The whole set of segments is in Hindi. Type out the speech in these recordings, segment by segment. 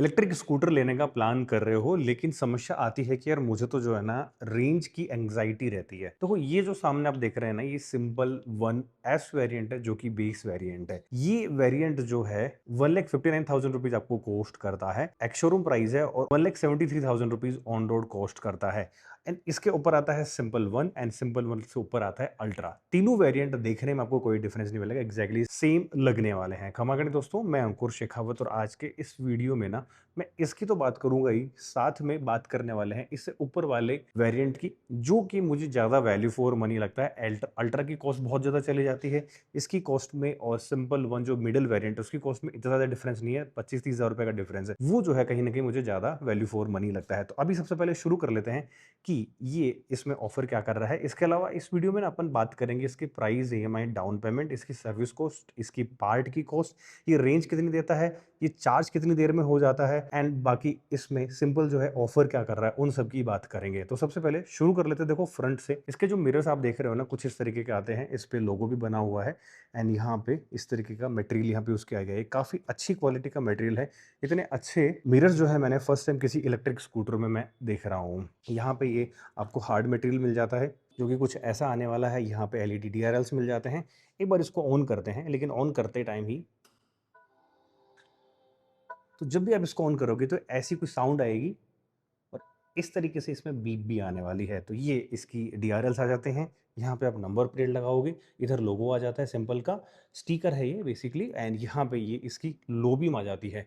इलेक्ट्रिक स्कूटर लेने का प्लान कर रहे हो लेकिन समस्या आती है कि यार मुझे तो जो है ना रेंज की एंग्जाइटी रहती है। तो ये जो सामने आप देख रहे हैं ना ये सिंपल वन एस वेरिएंट है जो कि बेस वेरिएंट है। ये वेरिएंट जो है 1,59,000 रुपीज आपको कॉस्ट करता है, एक्सशोरूम प्राइस है, और 1,73,000 रुपीज ऑन रोड कॉस्ट करता है। एंड इसके ऊपर आता है simple one and simple one से ऊपर आता है अल्ट्रा। तीनों वेरिएंट देखने में आपको कोई डिफरेंस नहीं मिलेगा, एग्जैक्टली सेम लगने वाले हैं। क्षमा करें दोस्तों, मैं अंकुर शेखावत और आज के इस वीडियो में ना मैं इसकी तो बात करूंगा ही, साथ में बात करने वाले हैं इससे ऊपर वाले वेरिएंट की, जो कि मुझे ज्यादा वैल्यू फॉर मनी लगता है। अल्ट्रा की कॉस्ट बहुत ज्यादा चली जाती है इसकी कॉस्ट में, और सिंपल वन जो मिडिल वेरिएंट है उसकी कॉस्ट में इतना ज्यादा डिफरेंस नहीं है, 25-30 हजार रुपए का डिफरेंस है। वो जो है कहीं ना कहीं मुझे ज्यादा वैल्यू फॉर मनी लगता है। तो अभी सबसे पहले शुरू कर लेते हैं कि ये इसमें ऑफर क्या कर रहा है। इसके अलावा इस वीडियो में ना अपन बात करेंगे इसकी प्राइस, ईएमआई, डाउन पेमेंट, इसकी सर्विस कॉस्ट, इसकी पार्ट की कॉस्ट, ये रेंज कितनी देता है, ये चार्ज कितनी देर में हो जाता है, एंड बाकी इसमें सिंपल जो है ऑफर क्या कर रहा है, उन सब की बात करेंगे। तो सबसे पहले शुरू कर लेते हैं। देखो फ्रंट से इसके जो मिरर्स आप देख रहे हो ना कुछ इस तरीके के आते हैं, इस पे लोगो भी बना हुआ है एंड यहाँ पे इस तरीके का मटेरियल यहाँ पे यूज किया गया है। काफी अच्छी क्वालिटी का मटेरियल है। इतने अच्छे मिरर्स जो है मैंने फर्स्ट टाइम किसी इलेक्ट्रिक स्कूटर में मैं देख रहा हूँ। यहाँ पे ये आपको हार्ड मटेरियल मिल जाता है जो कि कुछ ऐसा आने वाला है। यहाँ पे एलईडी डीआरएल्स मिल जाते हैं। एक बार इसको ऑन करते हैं, लेकिन ऑन करते टाइम ही, तो जब भी आप इसको ऑन करोगे तो ऐसी कोई साउंड आएगी और इस तरीके से इसमें बीप भी आने वाली है। तो ये इसकी डीआरएल्स आ जाते हैं। यहाँ पे आप नंबर प्लेट लगाओगे, इधर लोगो आ जाता है, सिंपल का स्टिकर है ये बेसिकली, एंड यहाँ पे ये इसकी लो बीम आ जाती है,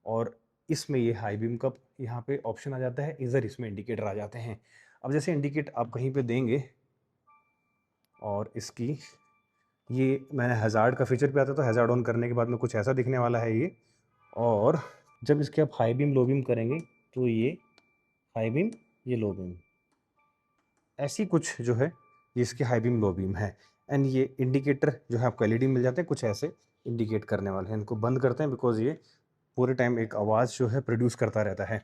और इसमें ये हाई बीम का यहाँ पे ऑप्शन आ जाता है, इधर इसमें इंडिकेटर आ जाते हैं। अब जैसे इंडिकेट आप कहीं पे देंगे और इसकी ये मैंने हज़ार्ड का फीचर पे आता है, तो हज़ार्ड ऑन करने के बाद में कुछ ऐसा दिखने वाला है ये। और जब इसके आप हाई बीम लो बीम करेंगे तो ये हाई बीम, ये लो बीम, ऐसी कुछ जो है ये इसकी हाई बीम लो बीम है। एंड ये इंडिकेटर जो है आपको एलईडी मिल जाते हैं, कुछ ऐसे इंडिकेट करने वाले हैं। इनको बंद करते हैं बिकॉज ये पूरे टाइम एक आवाज़ जो है प्रोड्यूस करता रहता है।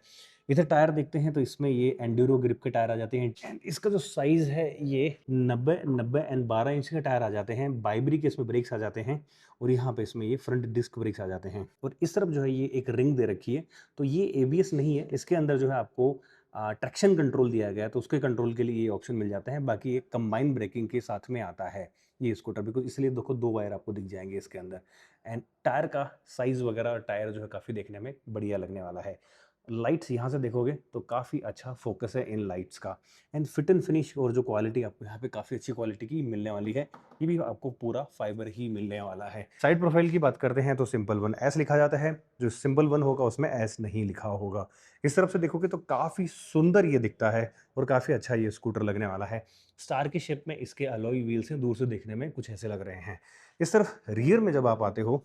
इधर टायर देखते हैं तो इसमें ये एंड्यूरो ग्रिप के टायर आ जाते हैं। And इसका जो साइज है ये 90 एंड 12 इंच के टायर आ जाते हैं। बाइब्री के इसमें ब्रेक्स आ जाते हैं, और यहाँ पे इसमें ये फ्रंट डिस्क ब्रेक्स आ जाते हैं। और इस तरफ जो है ये एक रिंग दे रखी है, तो ये एबीएस नहीं है, इसके अंदर जो है आपको ट्रैक्शन कंट्रोल दिया गया है, तो उसके कंट्रोल के लिए ये ऑप्शन मिल जाता है। बाकी ये कंबाइन ब्रेकिंग के साथ में आता है ये स्कूटर, बिकॉज इसलिए देखो दो वायर आपको दिख जाएंगे इसके अंदर। एंड टायर का साइज वगैरह, टायर जो है काफ़ी देखने में बढ़िया लगने वाला है। लाइट्स यहाँ से देखोगे तो काफ़ी अच्छा फोकस है इन लाइट्स का। एंड फिट एंड फिनिश और जो क्वालिटी आपको यहाँ पे काफ़ी अच्छी क्वालिटी की मिलने वाली है, ये भी आपको पूरा फाइबर ही मिलने वाला है। साइड प्रोफाइल की बात करते हैं तो सिंपल वन एस लिखा जाता है, जो सिंपल वन होगा उसमें एस नहीं लिखा होगा। इस तरफ से देखोगे तो काफ़ी सुंदर ये दिखता है और काफ़ी अच्छा ये स्कूटर लगने वाला है। स्टार की शेप में इसके अलॉय व्हील्स हैं, दूर से देखने में कुछ ऐसे लग रहे हैं। इस तरफ रियर में जब आप आते हो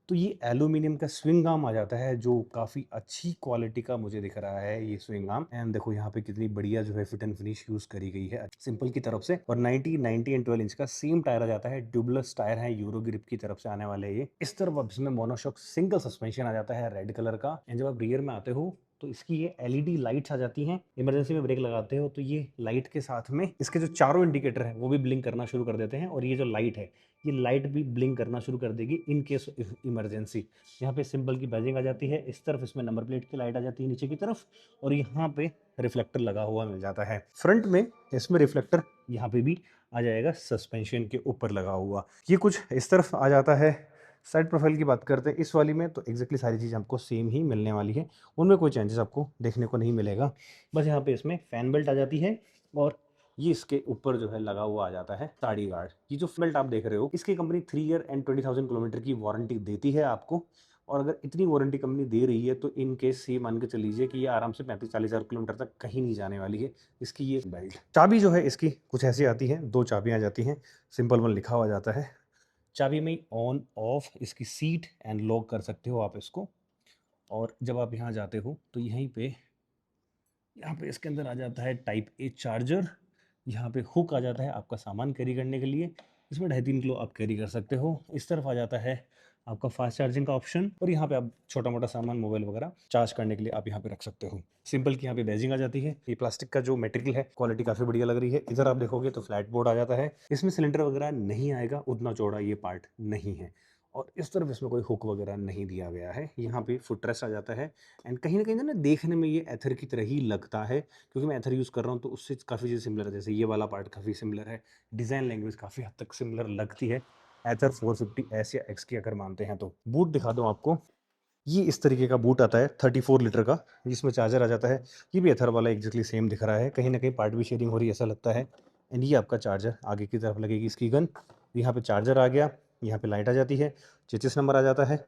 तो ये एल्यूमिनियम का स्विंग आर्म आ जाता है, जो काफ़ी अच्छी क्वालिटी का मुझे दिख रहा है ये स्विंग आर्म। एंड देखो यहाँ पे कितनी बढ़िया जो है फिट एंड फिनिश यूज करी गई है सिंपल की तरफ से। और 90 एंड 12 इंच का सेम टायर आ जाता है, ट्यूबलेस टायर है, यूरो ग्रिप की तरफ से आने वाले ये। इस तरफ अब इसमें मोनोशॉक सिंगल सस्पेंशन आ जाता है रेड कलर का। एंड जब आप रियर में आते हो तो इसकी ये एलईडी लाइट्स आ जाती हैं। इमरजेंसी में ब्रेक लगाते हो तो ये लाइट के साथ में इसके जो चारों इंडिकेटर है वो भी ब्लिंक करना शुरू कर देते हैं, और ये जो लाइट है ये लाइट भी ब्लिंक करना शुरू कर देगी इन केस इमरजेंसी। यहाँ पे सिंबल की बैजिंग आ जाती है, इस तरफ इसमें नंबर प्लेट की लाइट आ जाती है नीचे की तरफ, और यहाँ पे रिफ्लेक्टर लगा हुआ मिल जाता है। फ्रंट में इसमें रिफ्लेक्टर यहाँ पे भी आ जाएगा सस्पेंशन के ऊपर लगा हुआ। ये कुछ इस तरफ आ जाता है। साइड प्रोफाइल की बात करते हैं इस वाली में, तो एग्जैक्टली सारी चीज़ आपको सेम ही मिलने वाली है, उनमें कोई चेंजेस आपको देखने को नहीं मिलेगा। बस यहाँ पे इसमें फैन बेल्ट आ जाती है, और ये इसके ऊपर जो है लगा हुआ आ जाता है साड़ी गार्ड। ये जो बेल्ट आप देख रहे हो इसकी कंपनी 3 ईयर एंड 20,000 किलोमीटर की वारंटी देती है आपको। और अगर इतनी वारंटी कंपनी दे रही है तो इन केस ये मान के चल लीजिए कि ये आराम से 35-40 हज़ार किलोमीटर तक कहीं नहीं जाने वाली है इसकी ये बेल्ट। चाबी जो है इसकी कुछ ऐसी आती है, दो चाबियां आ जाती हैं, सिंपल वन लिखा हुआ जाता है। चाबी में ऑन ऑफ इसकी सीट एंड लॉक कर सकते हो आप इसको। और जब आप यहाँ जाते हो तो यहीं पे यहाँ पे इसके अंदर आ जाता है टाइप ए चार्जर। यहाँ पे हुक आ जाता है आपका सामान कैरी करने के लिए, इसमें 2.5-3 किलो आप कैरी कर सकते हो। इस तरफ आ जाता है आपका फास्ट चार्जिंग का ऑप्शन, और यहाँ पे आप छोटा मोटा सामान मोबाइल वगैरह चार्ज करने के लिए आप यहाँ पे रख सकते हो। सिंपल की यहाँ पे बैजिंग आ जाती है। ये प्लास्टिक का जो मटेरियल है क्वालिटी काफ़ी बढ़िया लग रही है। इधर आप देखोगे तो फ्लैट बोर्ड आ जाता है, इसमें सिलेंडर वगैरह नहीं आएगा, उतना चौड़ा ये पार्ट नहीं है। और इस तरफ इसमें कोई हुक वगैरह नहीं दिया गया है। यहाँ पे फुट रेस्ट आ जाता है एंड कहीं न कहीं ना देखने में ये एथर की तरह ही लगता है, क्योंकि मैं एथर यूज़ कर रहा हूँ तो उससे काफ़ी चीज़ें सिमिलर है। जैसे ये वाला पार्ट काफ़ी सिमिलर है, डिज़ाइन लैंग्वेज काफ़ी हद तक सिमिलर लगती है एथर 450 एस या एक्स की अगर मानते हैं तो। बूट दिखा दूँ आपको, ये इस तरीके का बूट आता है 34 लीटर का, जिसमें चार्जर आ जाता है। ये भी एथर वाला एग्ज़ैक्टली सेम दिख रहा है, कहीं न कहीं पार्ट भी शेयरिंग हो रही है ऐसा लगता है। एंड ये आपका चार्जर आगे की तरफ लगेगी इसकी गन। यहाँ पे चार्जर आ गया, यहाँ पे लाइट आ जाती है, चेसिस नंबर आ जाता है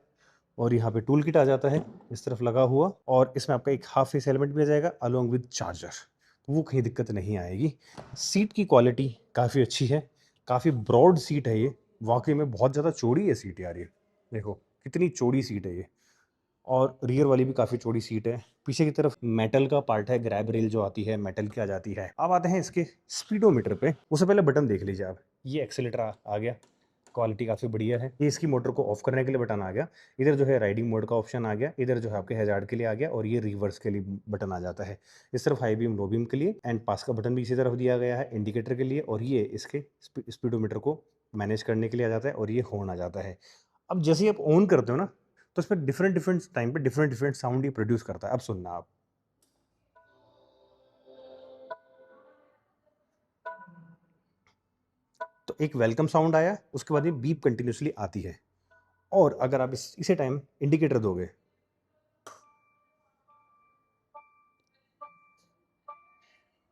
और यहाँ पे टूल किट आ जाता है इस तरफ लगा हुआ, और इसमें आपका एक हाफ फेस हेलमेट भी आ जाएगा अलोंग विद चार्जर, तो वो कहीं दिक्कत नहीं आएगी। सीट की क्वालिटी काफ़ी अच्छी है, काफ़ी ब्रॉड सीट है ये, वाक़ई में बहुत ज़्यादा चौड़ी है सीट यार ये। देखो कितनी चौड़ी सीट है ये, और रियर वाली भी काफ़ी चौड़ी सीट है। पीछे की तरफ मेटल का पार्ट है, ग्रैब रेल जो आती है मेटल की आ जाती है। अब आते हैं इसके स्पीडोमीटर पे, उससे पहले बटन देख लीजिए आप। ये एक्सेलेरेटर आ गया, क्वालिटी काफ़ी बढ़िया है। ये इसकी मोटर को ऑफ करने के लिए बटन आ गया। इधर जो है राइडिंग मोड का ऑप्शन आ गया, इधर जो है आपके हैजार्ड के लिए आ गया, और ये रिवर्स के लिए बटन आ जाता है। इस तरफ हाई बीम लो बीम के लिए, एंड पास का बटन भी इसी तरफ दिया गया है इंडिकेटर के लिए, और ये इसके स्पीडोमीटर को मैनेज करने के लिए आ जाता है, और ये हॉर्न आ जाता है। अब जैसे ही आप ऑन करते हो ना, तो इसमें डिफरेंट डिफरेंट टाइम पे डिफरेंट डिफरेंट साउंड ये प्रोड्यूस करता है। अब सुनना आप। तो एक वेलकम साउंड आया, उसके बाद ये बीप कंटिन्यूसली आती है, और अगर आप इसी टाइम इंडिकेटर दोगे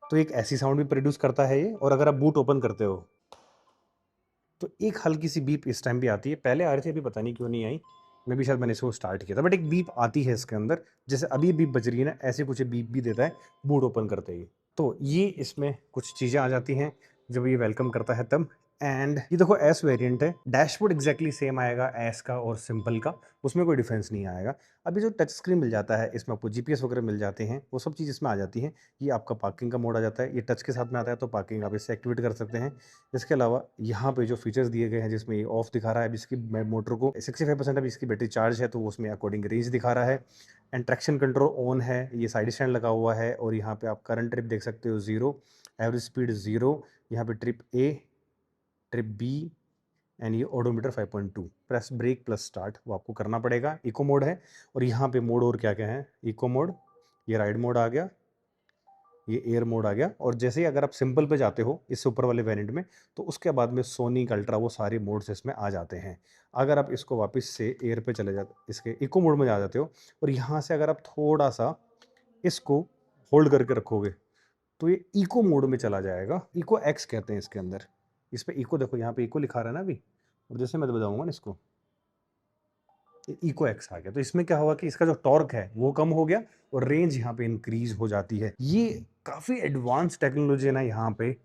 तो एक ऐसी साउंड भी प्रोड्यूस करता है ये। और अगर आप बूट ओपन करते हो तो एक हल्की सी बीप इस टाइम भी आती है। पहले आ रही थी, अभी पता नहीं क्यों नहीं आई, मे बी शायद मैंने इसको स्टार्ट किया था, बट एक बीप आती है इसके अंदर। जैसे अभी बीप बज रही है ना, ऐसे कुछ बीप भी देता है बूट ओपन करते ही। तो ये इसमें कुछ चीज़ें आ जाती हैं जब ये वेलकम करता है तब। एंड ये देखो एस वेरिएंट है, डैशबोर्ड एग्जैक्टली सेम आएगा एस का और सिंपल का, उसमें कोई डिफरेंस नहीं आएगा। अभी जो टच स्क्रीन मिल जाता है इसमें आपको जीपीएस वगैरह मिल जाते हैं, वो सब चीज़ इसमें आ जाती है। ये आपका पार्किंग का मोड आ जाता है, ये टच के साथ में आता है, तो पार्किंग आप इससे एक्टिवेट कर सकते हैं। इसके अलावा यहाँ पे जो फीचर्स दिए गए हैं, जिसमें ये ऑफ दिखा रहा है, अभी इसकी मोटर को 65% अभी इसकी बैटरी चार्ज है, तो वो उसमें अकॉर्डिंग रेंज दिखा रहा है। एंड ट्रैक्शन कंट्रोल ऑन है, ये साइड स्टैंड लगा हुआ है, और यहाँ पे आप करंट ट्रिप देख सकते हो 0, एवरेज स्पीड 0, यहाँ पे trip A, trip B, and ये odometer 5.2, press brake plus start वो आपको करना पड़ेगा। इको मोड है, और यहाँ पे मोड और क्या क्या है, इको मोड, ये राइड मोड आ गया, ये एयर मोड आ गया, और जैसे ही अगर आप सिंपल पे जाते हो इससे ऊपर वाले वेरिएंट में, तो उसके बाद में सोनिक अल्ट्रा वो सारे मोड्स इसमें आ जाते हैं। अगर आप इसको वापस से एयर पे चले जाते, इसके इको मोड में आ जाते हो, और यहाँ से अगर आप थोड़ा सा इसको होल्ड करके रखोगे तो ये इको मोड में चला जाएगा। इको एक्स कहते हैं इसके अंदर। इस पे इको देखो, यहाँ पे इको लिखा रहा है ना अभी, और जैसे मैं बताऊंगा ना इसको, इको एक्स आ गया, तो इसमें क्या होगा कि इसका जो टॉर्क है वो कम हो गया, और रेंज यहाँ पे इंक्रीज हो जाती है। ये काफी एडवांस टेक्नोलॉजी है ना यहाँ पे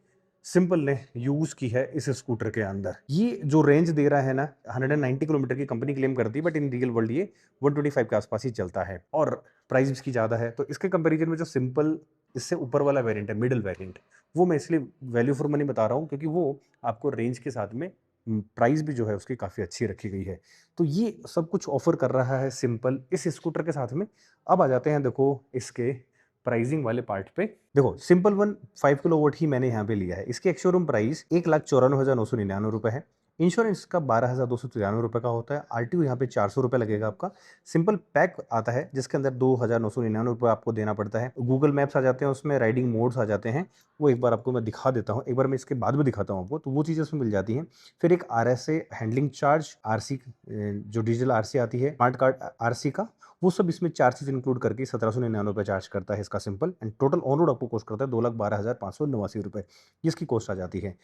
सिंपल ने यूज की है इस स्कूटर के अंदर। ये जो रेंज दे रहा है ना, 190 किलोमीटर की कंपनी क्लेम करती है, बट इन रियल वर्ल्ड ये 125 के आसपास ही चलता है, और प्राइस इसकी ज्यादा है। तो इसके कंपेरिजन में जो सिंपल इससे ऊपर वाला वेरिएंट है, मिडिल वेरिएंट, वो मैं इसलिए वैल्यू फॉर मनी बता रहा हूँ, क्योंकि वो आपको रेंज के साथ में प्राइस भी जो है उसकी काफ़ी अच्छी रखी गई है। तो ये सब कुछ ऑफ़र कर रहा है सिंपल इस स्कूटर के साथ में। अब आ जाते हैं देखो इसके प्राइसिंग वाले पार्ट पे। देखो सिंपल वन 5 किलोवाट ही मैंने यहाँ पे लिया है। इसकी एक्स शोरूम प्राइस 1,94,999 है। इंश्योरेंस का 12,293 रुपये का होता है। आरटीओ यहाँ पे 400 रुपये लगेगा आपका। सिंपल पैक आता है जिसके अंदर 2,999 रुपये आपको देना पड़ता है। गूगल मैप्स आ जाते हैं, उसमें राइडिंग मोड्स आ जाते हैं, वो एक बार आपको मैं दिखा देता हूँ। एक बार मैं इसके बाद में दिखाता हूँ आपको, तो वो चीज़ें उसमें मिल जाती हैं। फिर एक आरएसए हैंडलिंग चार्ज, आरसी जो डिजिटल आरसी आती है, स्मार्ट कार्ड आरसी का, वो सब इसमें 4 चीज़ इंक्लूड करके 1799 रुपये चार्ज करता है इसका simple. And total on road आपको कॉस्ट करता है 2,12,589 रुपये, ये इसकी कॉस्ट आ जाती है।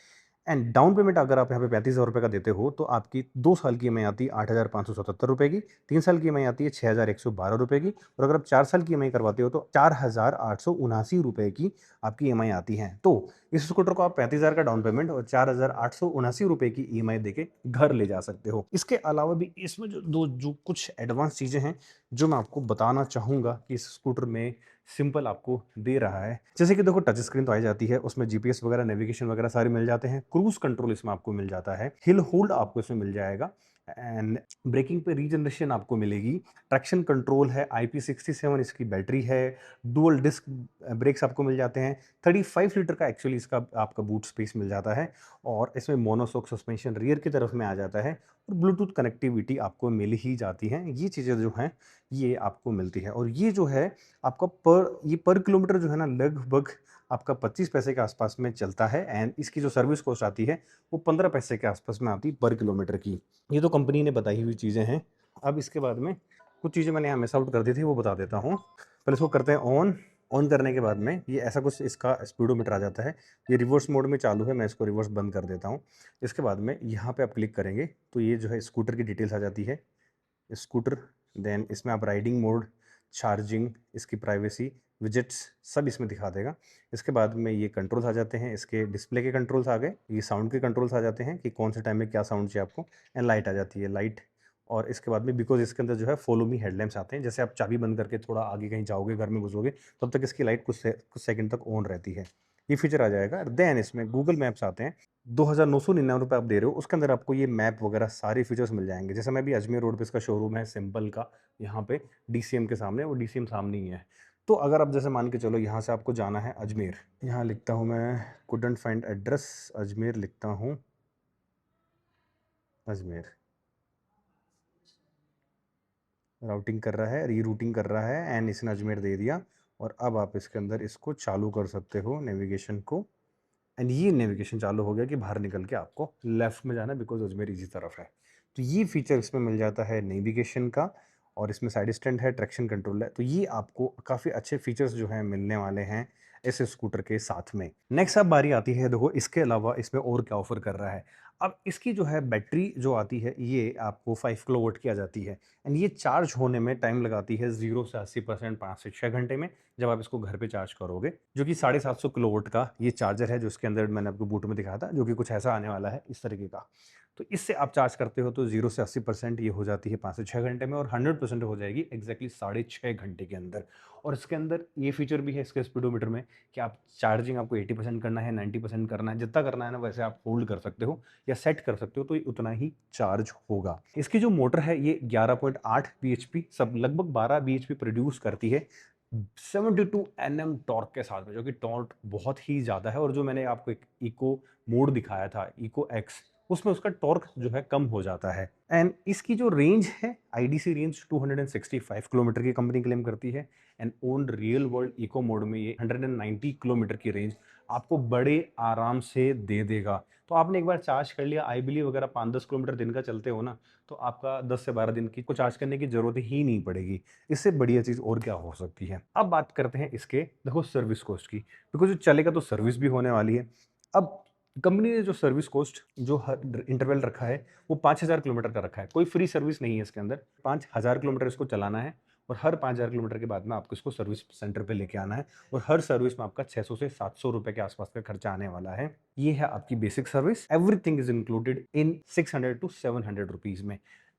एंड डाउन पेमेंट अगर आप यहाँ पे 35,000 रुपये का देते हो, तो आपकी 2 साल की ईएमआई आती है 8,577 रुपये की, 3 साल की ईएमआई आती है 6,112 रुपये की, और अगर आप 4 साल की ईएमआई करवाते हो तो 4,879 रुपये की आपकी ईएमआई आती है। तो इस स्कूटर को आप 35,000 का डाउन पेमेंट और 4,879 रुपये की ईएमआई देके घर ले जा सकते हो। इसके अलावा भी इसमें जो कुछ एडवांस चीज़ें हैं जो मैं आपको बताना चाहूँगा कि इस स्कूटर में सिंपल आपको दे रहा है, जैसे कि देखो टच स्क्रीन तो आ ही जाती है, उसमें जीपीएस वगैरह, नेविगेशन वगैरह सारे मिल जाते हैं। क्रूज कंट्रोल इसमें आपको मिल जाता है, हिल होल्ड आपको इसमें मिल जाएगा, एंड ब्रेकिंग पे रीजनरेशन आपको मिलेगी। ट्रैक्शन कंट्रोल है, IP67 इसकी बैटरी है, डुअल डिस्क ब्रेक्स आपको मिल जाते हैं। 35 लीटर का एक्चुअली इसका आपका बूट स्पेस मिल जाता है, और इसमें मोनोशॉक सस्पेंशन रियर की तरफ में आ जाता है। और ब्लूटूथ कनेक्टिविटी आपको मिल ही जाती है। ये चीज़ें जो हैं ये आपको मिलती है और ये जो है आपका पर किलोमीटर जो है ना लगभग आपका 25 पैसे के आसपास में चलता है एंड इसकी जो सर्विस कॉस्ट आती है वो 15 पैसे के आसपास में आती है पर किलोमीटर की। ये तो कंपनी ने बताई हुई चीज़ें हैं। अब इसके बाद में कुछ चीज़ें मैंने यहाँ मिस आउट कर दी थी, वो बता देता हूँ। पहले इसको करते हैं ऑन। ऑन करने के बाद में ये ऐसा कुछ इसका स्पीडोमीटर आ जाता है। ये रिवर्स मोड में चालू है, मैं इसको रिवर्स बंद कर देता हूँ। इसके बाद में यहाँ पे आप क्लिक करेंगे तो ये जो है स्कूटर की डिटेल्स आ जाती है। स्कूटर, देन इसमें आप राइडिंग मोड, चार्जिंग, इसकी प्राइवेसी, विजेट्स सब इसमें दिखा देगा। इसके बाद में ये कंट्रोल्स आ जाते हैं, इसके डिस्प्ले के कंट्रोल्स आ गए, ये साउंड के कंट्रोल्स आ जाते हैं कि कौन से टाइम में क्या साउंड चाहिए आपको, एंड लाइट आ जाती है, लाइट। और इसके बाद में बिकॉज़ इसके अंदर जो है फॉलो मी हेडलैम्प्स आते हैं, जैसे आप चाबी बंद करके थोड़ा आगे कहीं जाओगे, घर में घुसोगे, तब तक इसकी लाइट कुछ सेकंड तक ऑन रहती है। ये फीचर आ जाएगा। देन इसमें गूगल मैप्स आते हैं। ₹2999 आप दे रहे हो, उसके अंदर आपको ये मैप वगैरह सारे फीचर्स मिल जाएँगे। जैसे मैं अभी अजमेर रोड पे इसका शोरूम है सिंपल का, यहाँ पे डीसीएम के सामने, वो डीसीएम सामने ही है। तो अगर आप जैसे मान के चलो यहाँ से आपको जाना है अजमेर, यहाँ लिखता हूँ मैं कुडन्ट फाइंड एड्रेस, अजमेर लिखता हूँ, अजमेर। राउटिंग कर रहा है, रीरूटिंग कर रहा है एंड इसने अजमेर दे दिया और अब आप इसके अंदर इसको चालू कर सकते हो नेविगेशन को एंड ये नेविगेशन चालू हो गया कि बाहर निकल के आपको लेफ्ट में जाना है बिकॉज अजमेर इसी तरफ है। तो ये फीचर इसमें मिल जाता है नेविगेशन का और इसमें साइड स्टैंड है, ट्रैक्शन कंट्रोल है। तो ये आपको काफ़ी अच्छे फीचर्स जो हैं मिलने वाले हैं इस स्कूटर के साथ में। नेक्स्ट अब बारी आती है, देखो इसके अलावा इसमें और क्या ऑफर कर रहा है। अब इसकी जो है बैटरी जो आती है ये आपको 5 किलोवाट की आ जाती है एंड ये चार्ज होने में टाइम लगाती है 0 से 80% 5 से 6 घंटे में, जब आप इसको घर पे चार्ज करोगे। जो कि 750 किलोवाट का ये चार्जर है जो इसके अंदर मैंने आपको बूट में दिखाया था, जो कि कुछ ऐसा आने वाला है इस तरीके का। तो इससे आप चार्ज करते हो तो 0 से 80% ये हो जाती है 5 से 6 घंटे में और 100% हो जाएगी एग्जैक्टली 6.5 घंटे के अंदर। और इसके अंदर ये फीचर भी है इसके स्पीडोमीटर में कि आप चार्जिंग आपको 80% करना है, 90% करना है, जितना करना है ना वैसे आप होल्ड कर सकते हो या सेट कर सकते हो तो ये उतना ही चार्ज होगा। इसकी जो मोटर है ये 11.8 बीएचपी सब लगभग 12 बीएचपी प्रोड्यूस करती है 72 एनएम टॉर्क के साथ में, जो कि टॉर्क बहुत ही ज़्यादा है। और जो मैंने आपको एक इको मोड दिखाया था, इको एक्स, उसमें उसका टॉर्क जो है कम हो जाता है। एंड इसकी जो रेंज है आईडीसी रेंज 265 किलोमीटर की कंपनी क्लेम करती है and on real world eco mode में ये 190 किलोमीटर की रेंज आपको बड़े आराम से दे देगा। तो आपने एक बार चार्ज कर लिया, आई बिलीव अगर आप 5-10 किलोमीटर दिन का चलते हो ना, तो आपका 10 से 12 दिन की को चार्ज करने की जरूरत ही नहीं पड़ेगी। इससे बढ़िया चीज़ और क्या हो सकती है। अब बात करते हैं इसके देखो सर्विस कॉस्ट की, बिकॉज जो चलेगा तो सर्विस भी होने वाली है। अब कंपनी ने जो सर्विस कॉस्ट जो हर इंटरवल रखा है वो 5000 किलोमीटर का रखा है। कोई फ्री सर्विस नहीं है इसके अंदर। 5000 किलोमीटर इसको चलाना है और हर 5000 किलोमीटर के बाद में आपको इसको सर्विस सेंटर पे लेके आना है और हर सर्विस में आपका 600 से 700 रुपए के आसपास का खर्चा आने वाला है। ये है आपकी basic service. Everything is included in 600 to 700 rupees में।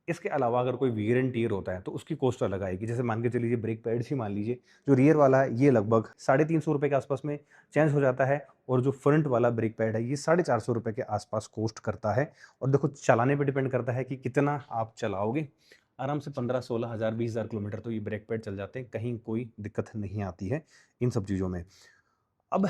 इसके अलावा अगर कोई वियर एंड टियर होता है तो उसकी कॉस्ट अलग आएगी। जैसे मान के चलिए ब्रेक पैड्स ही मान लीजिए, जो रियर वाला है ये लगभग 350 रुपए के आसपास में चेंज हो जाता है और जो फ्रंट वाला ब्रेक पैड है ये 450 रुपए के आसपास कॉस्ट करता है। और देखो चलाने पे डिपेंड करता है कि कितना आप चलाओगे। आराम से 15-16 हज़ार 20,000 किलोमीटर तो ये ब्रेक पैड चल जाते हैं, कहीं कोई दिक्कत नहीं आती है इन सब चीज़ों में। अब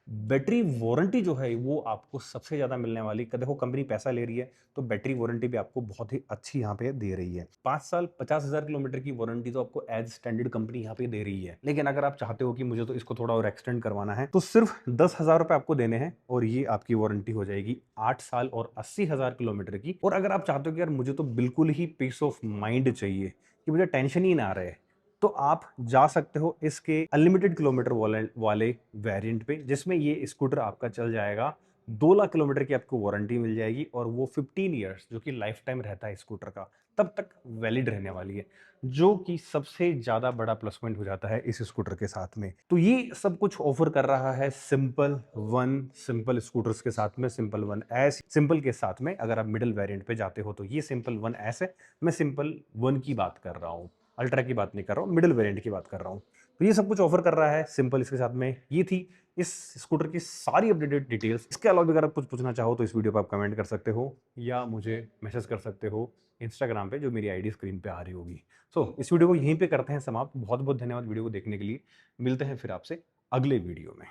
बैटरी वारंटी जो है वो आपको सबसे ज़्यादा मिलने वाली, देखो कंपनी पैसा ले रही है तो बैटरी वारंटी भी आपको बहुत ही अच्छी यहाँ पे दे रही है। 5 साल 50,000 किलोमीटर की वारंटी तो आपको एज स्टैंडर्ड कंपनी यहाँ पे दे रही है। लेकिन अगर आप चाहते हो कि मुझे तो इसको थोड़ा और एक्सटेंड करवाना है तो सिर्फ 10,000 रुपए आपको देने हैं और ये आपकी वारंटी हो जाएगी 8 साल और 80,000 किलोमीटर की। और अगर आप चाहते हो कि यार मुझे तो बिल्कुल ही पीस ऑफ माइंड चाहिए कि मुझे टेंशन ही ना रहे, तो आप जा सकते हो इसके अनलिमिटेड किलोमीटर वाले वेरिएंट पे, जिसमें ये स्कूटर आपका चल जाएगा 2 लाख किलोमीटर की आपको वारंटी मिल जाएगी और वो 15 इयर्स जो कि लाइफ टाइम रहता है स्कूटर का, तब तक वैलिड रहने वाली है, जो कि सबसे ज़्यादा बड़ा प्लस पॉइंट हो जाता है इस स्कूटर के साथ में। तो ये सब कुछ ऑफर कर रहा है सिंपल वन, सिंपल स्कूटर्स के साथ में सिंपल वन एस। सिंपल के साथ में अगर आप मिडिल वेरिएंट पे जाते हो तो ये सिंपल वन एस है। मैं सिंपल वन की बात कर रहा हूँ, अल्ट्रा की बात नहीं कर रहा हूँ, मिडिल वेरिएंट की बात कर रहा हूँ। तो ये सब कुछ ऑफर कर रहा है सिंपल इसके साथ में। ये थी इस स्कूटर की सारी अपडेटेड डिटेल्स। इसके अलावा भी अगर आप कुछ पूछना चाहो तो इस वीडियो पर आप कमेंट कर सकते हो या मुझे मैसेज कर सकते हो इंस्टाग्राम पे, जो मेरी आईडी स्क्रीन पे आ रही होगी। सो इस वीडियो को यहीं पे करते हैं समाप्त। बहुत बहुत धन्यवाद वीडियो को देखने के लिए। मिलते हैं फिर आपसे अगले वीडियो में।